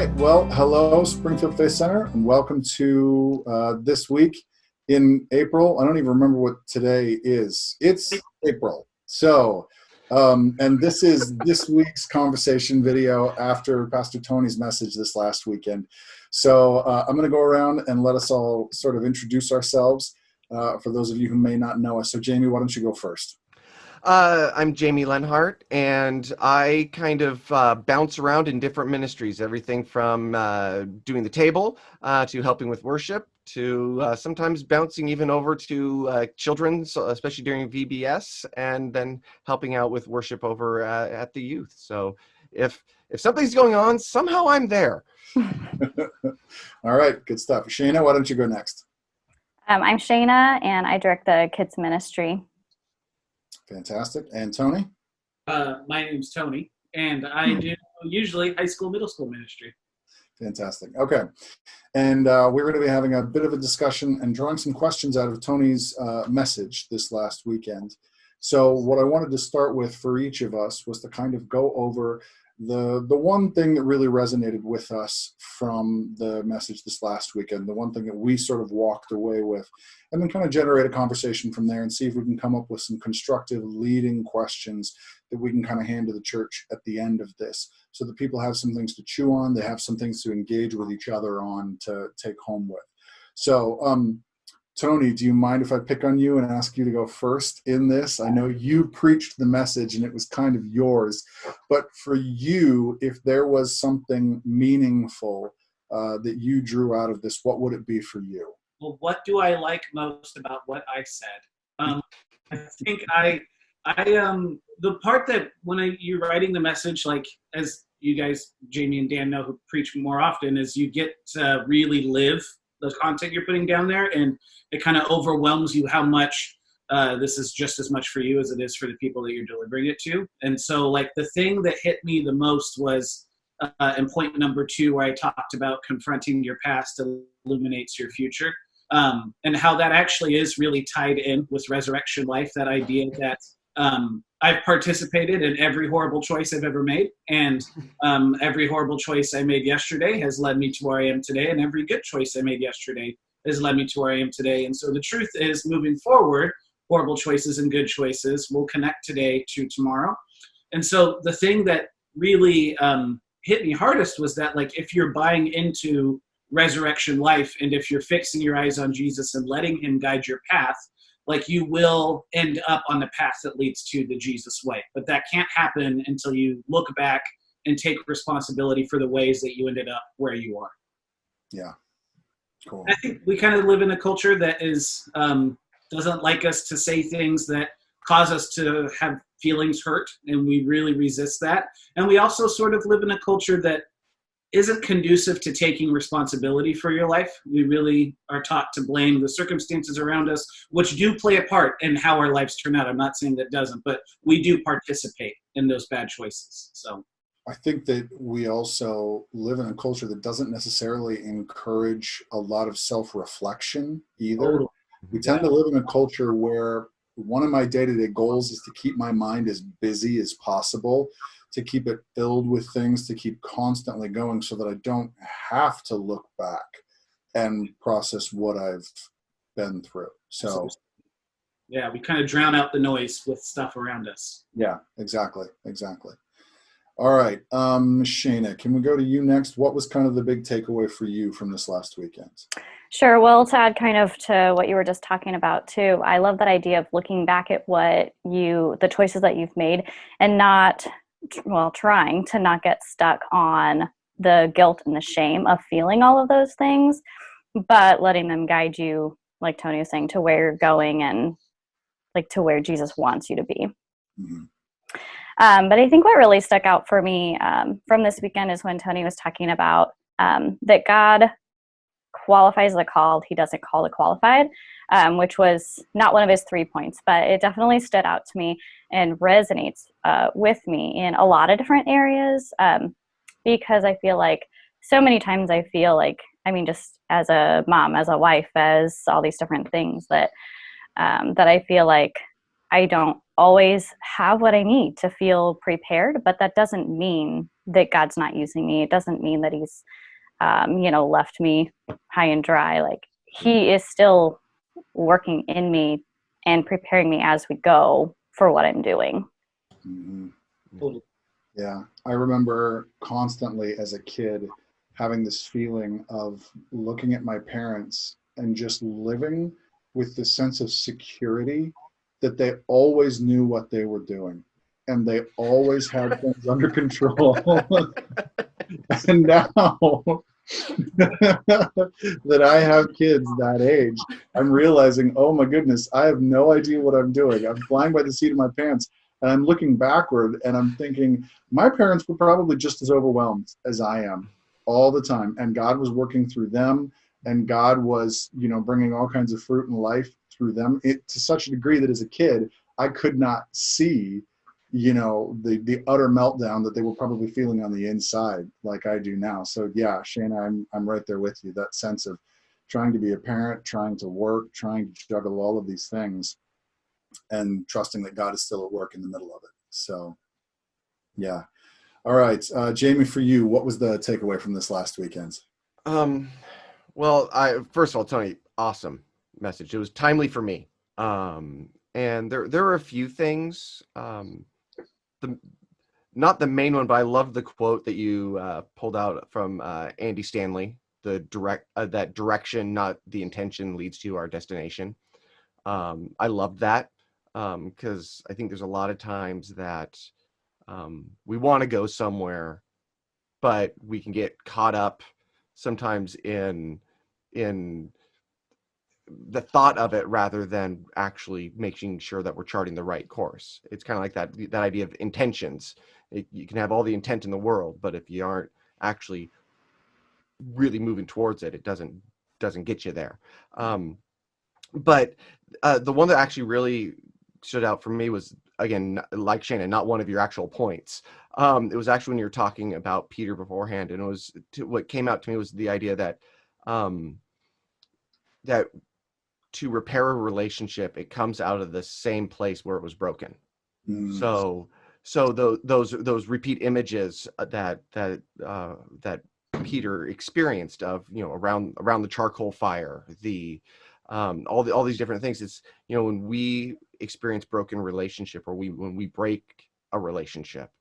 right. Well, hello, Springfield Faith Center, and welcome to this week in April. I don't even remember what today is. It's April. So, and this is this week's conversation video after Pastor Tony's message this last weekend. So I'm going to go around and let us all sort of introduce ourselves for those of you who may not know us. So, Jamie, why don't you go first? I'm Jamie Lenhart, and I kind of bounce around in different ministries, everything from doing the table to helping with worship to sometimes bouncing even over to children's, especially during VBS, and then helping out with worship over at the youth. So if something's going on, somehow I'm there. All right, good stuff. Shayna, why don't you go next? I'm Shayna, and I direct the kids ministry. Fantastic. And Tony? My name's Tony, and I do usually high school, middle school ministry. Fantastic. Okay. And we're going to be having a bit of a discussion and drawing some questions out of Tony's message this last weekend. So what I wanted to start with for each of us was to kind of go over the one thing that really resonated with us from the message this last weekend, the one thing that we sort of walked away with, and then kind of generate a conversation from there and see if we can come up with some constructive leading questions that we can kind of hand to the church at the end of this, so that people have some things to chew on, they have some things to engage with each other on to take home with. So, Tony, do you mind if I pick on you and ask you to go first in this? I know you preached the message and it was kind of yours, but for you, if there was something meaningful that you drew out of this, what would it be for you? Well, what do I like most about what I said? I think the part that when you're writing the message, like as you guys, Jamie and Dan know who preach more often, is you get to really live the content you're putting down there, and it kind of overwhelms you how much this is just as much for you as it is for the people that you're delivering it to. And so like the thing that hit me the most was in point number 2, where I talked about confronting your past illuminates your future, and how that actually is really tied in with resurrection life, that idea that I've participated in every horrible choice I've ever made, and every horrible choice I made yesterday has led me to where I am today, and every good choice I made yesterday has led me to where I am today. And so the truth is, moving forward, horrible choices and good choices will connect today to tomorrow. And so the thing that really hit me hardest was that, like, if you're buying into resurrection life, and if you're fixing your eyes on Jesus and letting him guide your path, like, you will end up on the path that leads to the Jesus way. But that can't happen until you look back and take responsibility for the ways that you ended up where you are. Yeah. Cool. I think we kind of live in a culture that is doesn't like us to say things that cause us to have feelings hurt, and we really resist that. And we also sort of live in a culture that isn't conducive to taking responsibility for your life. We really are taught to blame the circumstances around us, which do play a part in how our lives turn out. I'm not saying that doesn't, but we do participate in those bad choices. So I think that we also live in a culture that doesn't necessarily encourage a lot of self-reflection either. We tend to live in a culture where one of my day-to-day goals is to keep my mind as busy as possible, to keep it filled with things, to keep constantly going, so that I don't have to look back and process what I've been through. So yeah, we kind of drown out the noise with stuff around us. Yeah, exactly. All right, Shayna, can we go to you next? What was kind of the big takeaway for you from this last weekend? Sure. Well, to add kind of to what you were just talking about too, I love that idea of looking back at the choices that you've made, and trying to not get stuck on the guilt and the shame of feeling all of those things, but letting them guide you, like Tony was saying, to where you're going and like to where Jesus wants you to be. Mm-hmm. But I think what really stuck out for me from this weekend is when Tony was talking about that God qualifies the called, he doesn't call the qualified, which was not one of his 3 points, but it definitely stood out to me and resonates with me in a lot of different areas, because I feel like so many times just as a mom, as a wife, as all these different things that I feel like I don't always have what I need to feel prepared, but that doesn't mean that God's not using me. It doesn't mean that he's, left me high and dry. Like, he is still working in me and preparing me as we go for what I'm doing. Mm-hmm. Totally. Yeah, I remember constantly as a kid having this feeling of looking at my parents and just living with the sense of security that they always knew what they were doing and they always had things under control. And now that I have kids that age, I'm realizing, oh my goodness, I have no idea what I'm doing. I'm flying by the seat of my pants, and I'm looking backward and I'm thinking, my parents were probably just as overwhelmed as I am all the time. And God was working through them, and God was, bringing all kinds of fruit and life through them, to such a degree that as a kid, I could not see the utter meltdown that they were probably feeling on the inside like I do now. So yeah, Shana, I'm right there with you. That sense of trying to be a parent, trying to work, trying to juggle all of these things, and trusting that God is still at work in the middle of it. So yeah. All right. Jamie, for you, what was the takeaway from this last weekend? Well, first of all, Tony, awesome message. It was timely for me. And there were a few things, not the main one, but I love the quote that you pulled out from Andy Stanley, that direction, not the intention, leads to our destination. I love that because I think there's a lot of times that we want to go somewhere, but we can get caught up sometimes in the thought of it rather than actually making sure that we're charting the right course. It's kind of like that idea of intentions. You can have all the intent in the world, but if you aren't actually really moving towards it, it doesn't get you there. But the one that actually really stood out for me was, again, like Shannon, not one of your actual points. It was actually when you were talking about Peter beforehand, and what came out to me was the idea that that to repair a relationship, it comes out of the same place where it was broken. Mm. So those repeat images that Peter experienced of, around the charcoal fire, all these different things. It's, when we experience broken relationship, or when we break a relationship,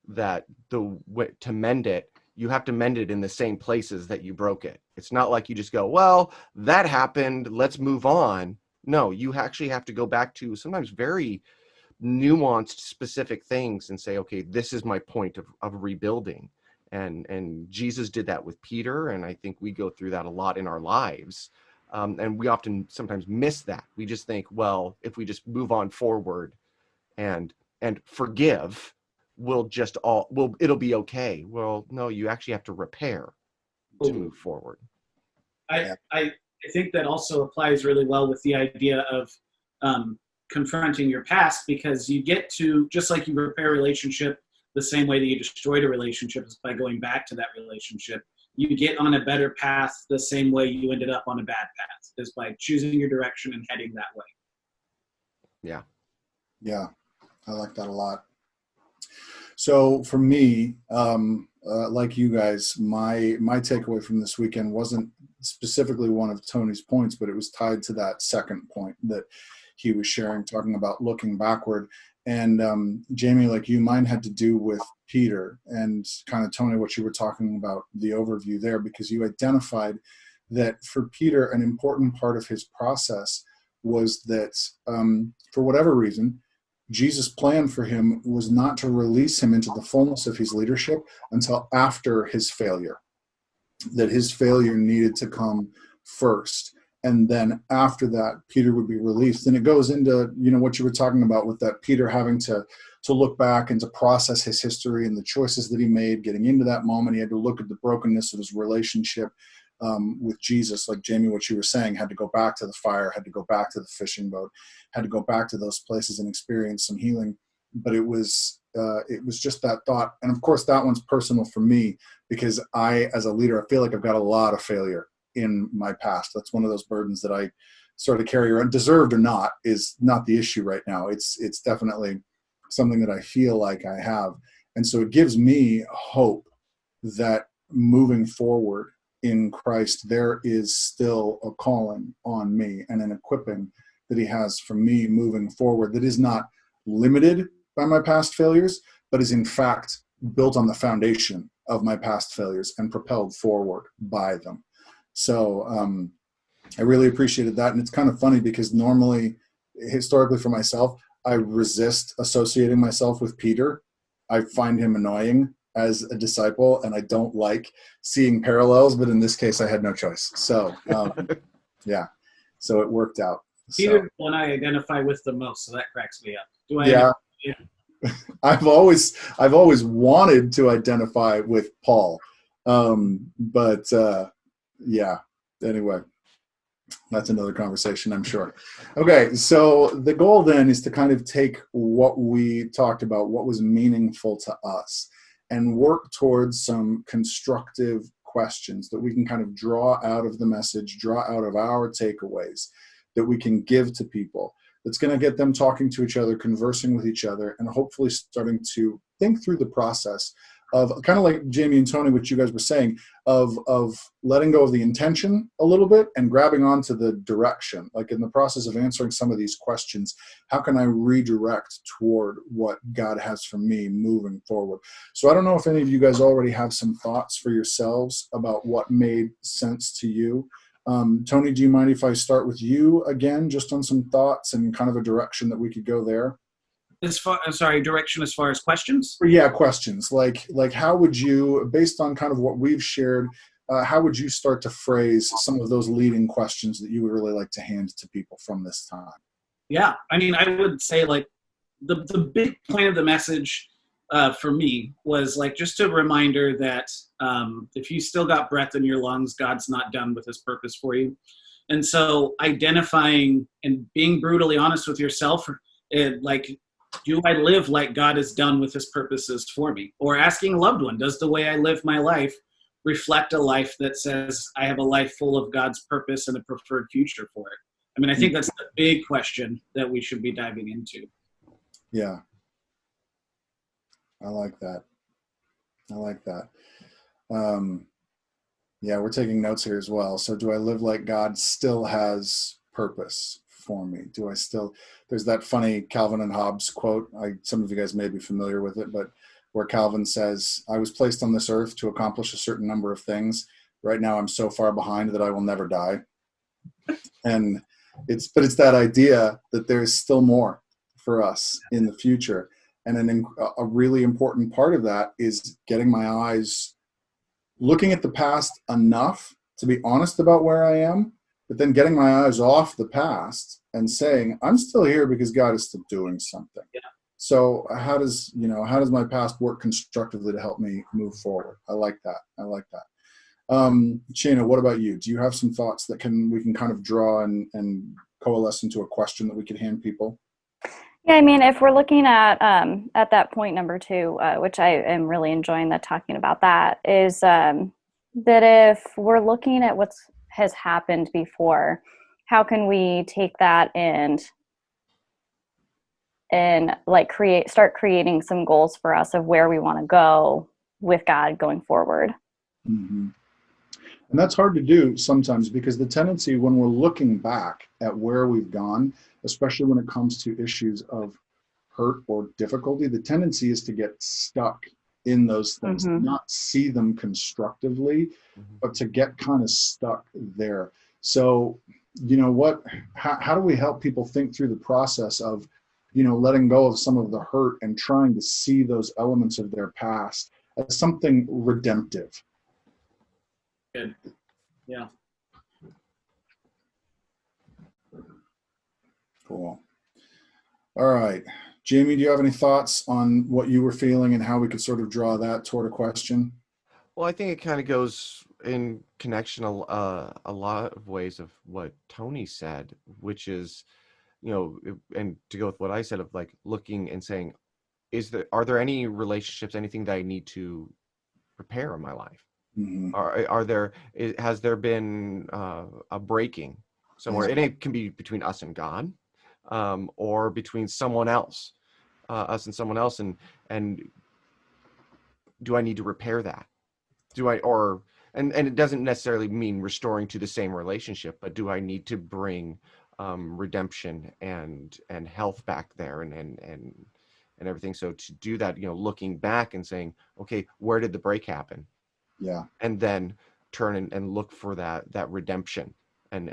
that to mend it, you have to mend it in the same places that you broke it. It's not like you just go, well, that happened, let's move on. No, you actually have to go back to sometimes very nuanced, specific things and say, okay, this is my point of rebuilding. And Jesus did that with Peter, and I think we go through that a lot in our lives. And we often sometimes miss that. We just think, well, if we just move on forward and forgive, it'll be okay. Well, no, you actually have to repair to move forward. I think that also applies really well with the idea of confronting your past, because you get to, just like you repair a relationship the same way that you destroyed a relationship is by going back to that relationship. You get on a better path the same way you ended up on a bad path, is by choosing your direction and heading that way. Yeah. Yeah, I like that a lot. So for me, like you guys, my takeaway from this weekend wasn't specifically one of Tony's points, but it was tied to that second point that he was sharing, talking about looking backward. And Jamie, like you, mine had to do with Peter, and kind of Tony, what you were talking about, the overview there, because you identified that for Peter, an important part of his process was that for whatever reason, Jesus' plan for him was not to release him into the fullness of his leadership until after his failure, that his failure needed to come first. And then after that, Peter would be released. And it goes into, what you were talking about with that Peter having to look back and to process his history and the choices that he made, getting into that moment. He had to look at the brokenness of his relationship with Jesus, like Jamie, what you were saying, had to go back to the fire, had to go back to the fishing boat, had to go back to those places and experience some healing. But it was just that thought. And of course, that one's personal for me, because I, as a leader, I feel like I've got a lot of failure in my past. That's one of those burdens that I sort of carry around. Deserved or not is not the issue right now. It's definitely something that I feel like I have. And so it gives me hope that moving forward in Christ, there is still a calling on me and an equipping that he has for me moving forward that is not limited by my past failures, but is in fact built on the foundation of my past failures and propelled forward by them. So I really appreciated that. And it's kind of funny because normally, historically for myself, I resist associating myself with Peter. I find him annoying as a disciple, and I don't like seeing parallels, but in this case, I had no choice. So yeah, so it worked out. Peter's the one I identify with the most, so that cracks me up. Do I? Yeah. I've always wanted to identify with Paul, but yeah. Anyway, that's another conversation, I'm sure. Okay, so the goal then is to kind of take what we talked about, what was meaningful to us, and work towards some constructive questions that we can kind of draw out of the message, draw out of our takeaways that we can give to people. That's going to get them talking to each other, conversing with each other, and hopefully starting to think through the process of, kind of like Jamie and Tony, what you guys were saying, of letting go of the intention a little bit and grabbing onto the direction. Like in the process of answering some of these questions, how can I redirect toward what God has for me moving forward? So I don't know if any of you guys already have some thoughts for yourselves about what made sense to you. Tony, do you mind if I start with you again, just on some thoughts and kind of a direction that we could go there? Direction as far as questions? Yeah, questions. Like how would you, based on kind of what we've shared, how would you start to phrase some of those leading questions that you would really like to hand to people from this time? Yeah, I mean, I would say like the big point of the message for me was like just a reminder that if you still got breath in your lungs, God's not done with his purpose for you. And so identifying and being brutally honest with yourself, like, do I live like God is done with his purposes for me? Or asking a loved one, does the way I live my life reflect a life that says I have a life full of God's purpose and a preferred future for it? I mean, I think that's the big question that we should be diving into. Yeah. I like that. Yeah, we're taking notes here as well. So do I live like God still has purpose for me? Do I still, there's that funny Calvin and Hobbes quote. Some of you guys may be familiar with it, but where Calvin says, I was placed on this earth to accomplish a certain number of things. Right now I'm so far behind that I will never die. And it's that idea that there's still more for us in the future. And a really important part of that is getting my eyes, looking at the past enough to be honest about where I am, but then getting my eyes off the past and saying, I'm still here because God is still doing something. Yeah. So how does my past work constructively to help me move forward? I like that. Shana, what about you? Do you have some thoughts that we can kind of draw and coalesce into a question that we could hand people? Yeah, I mean, if we're looking at that point number 2, which I am really enjoying talking about that, is that if we're looking at what has happened before, how can we take that and like start creating some goals for us of where we want to go with God going forward? Mm-hmm. And that's hard to do sometimes, because the tendency when we're looking back at where we've gone, especially when it comes to issues of hurt or difficulty, the tendency is to get stuck in those things, not see them constructively, but to get kind of stuck there. So, how do we help people think through the process of, letting go of some of the hurt and trying to see those elements of their past as something redemptive? Good. Yeah. Cool. All right. Jamie, do you have any thoughts on what you were feeling and how we could sort of draw that toward a question? Well, I think it kind of goes in connection a lot of ways of what Tony said, which is, and to go with what I said of like looking and saying, are there any relationships, anything that I need to prepare in my life? Mm-hmm. Has there been a breaking somewhere? And it can be between us and God, or between someone else, us and someone else, and do I need to repair that? Do I, or, and it doesn't necessarily mean restoring to the same relationship, but do I need to bring redemption and health back there and everything? So to do that, looking back and saying, okay, where did the break happen? Yeah. And then turn and look for that redemption and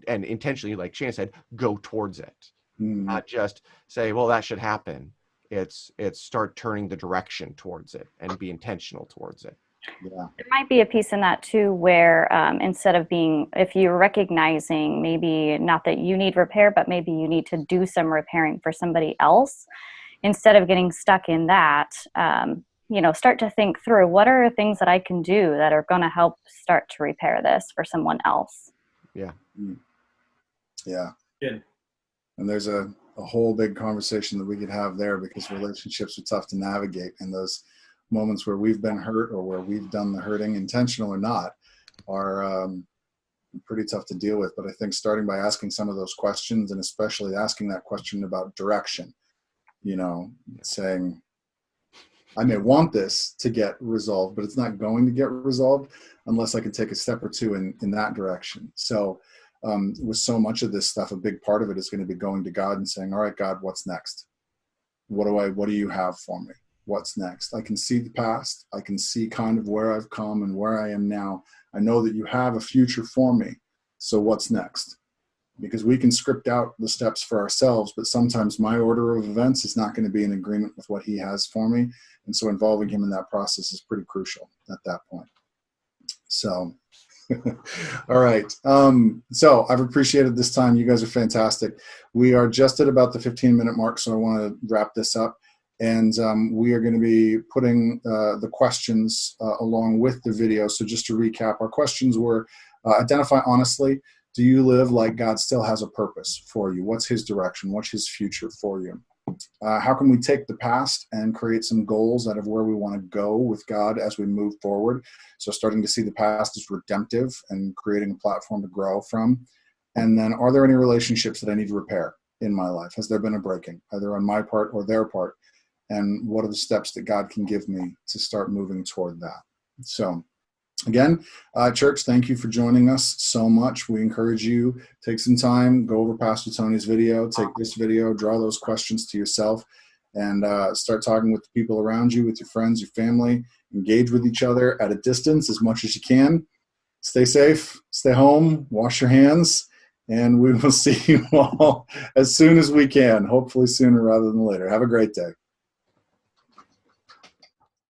intentionally, like Shannon said, go towards it. Not just say, well, that should happen. It's start turning the direction towards it and be intentional towards it. Yeah. There might be a piece in that too where instead of if you're recognizing maybe not that you need repair, but maybe you need to do some repairing for somebody else, instead of getting stuck in that, start to think through what are things that I can do that are going to help start to repair this for someone else. Yeah. Yeah. Good. And there's a whole big conversation that we could have there, because relationships are tough to navigate, and those moments where we've been hurt or where we've done the hurting, intentional or not, are pretty tough to deal with. But I think starting by asking some of those questions, and especially asking that question about direction, saying, I may want this to get resolved, but it's not going to get resolved unless I can take a step or two in that direction. So with so much of this stuff, a big part of it is going to be going to God and saying, all right, God, what's next? What do you have for me? What's next? I can see the past. I can see kind of where I've come and where I am now. I know that you have a future for me. So what's next? Because we can script out the steps for ourselves, but sometimes my order of events is not going to be in agreement with what he has for me. And so involving him in that process is pretty crucial at that point. So, all right. So I've appreciated this time. You guys are fantastic. We are just at about the 15-minute mark, so I want to wrap this up. And we are going to be putting the questions along with the video. So just to recap, our questions were, identify honestly. Do you live like God still has a purpose for you? What's his direction? What's his future for you? How can we take the past and create some goals out of where we want to go with God as we move forward? So starting to see the past as redemptive and creating a platform to grow from. And then, are there any relationships that I need to repair in my life? Has there been a breaking, either on my part or their part? And what are the steps that God can give me to start moving toward that? So again, church, thank you for joining us so much. We encourage you, take some time, go over Pastor Tony's video, take this video, draw those questions to yourself, and start talking with the people around you, with your friends, your family. Engage with each other at a distance as much as you can. Stay safe, stay home, wash your hands, and we will see you all as soon as we can, hopefully sooner rather than later. Have a great day.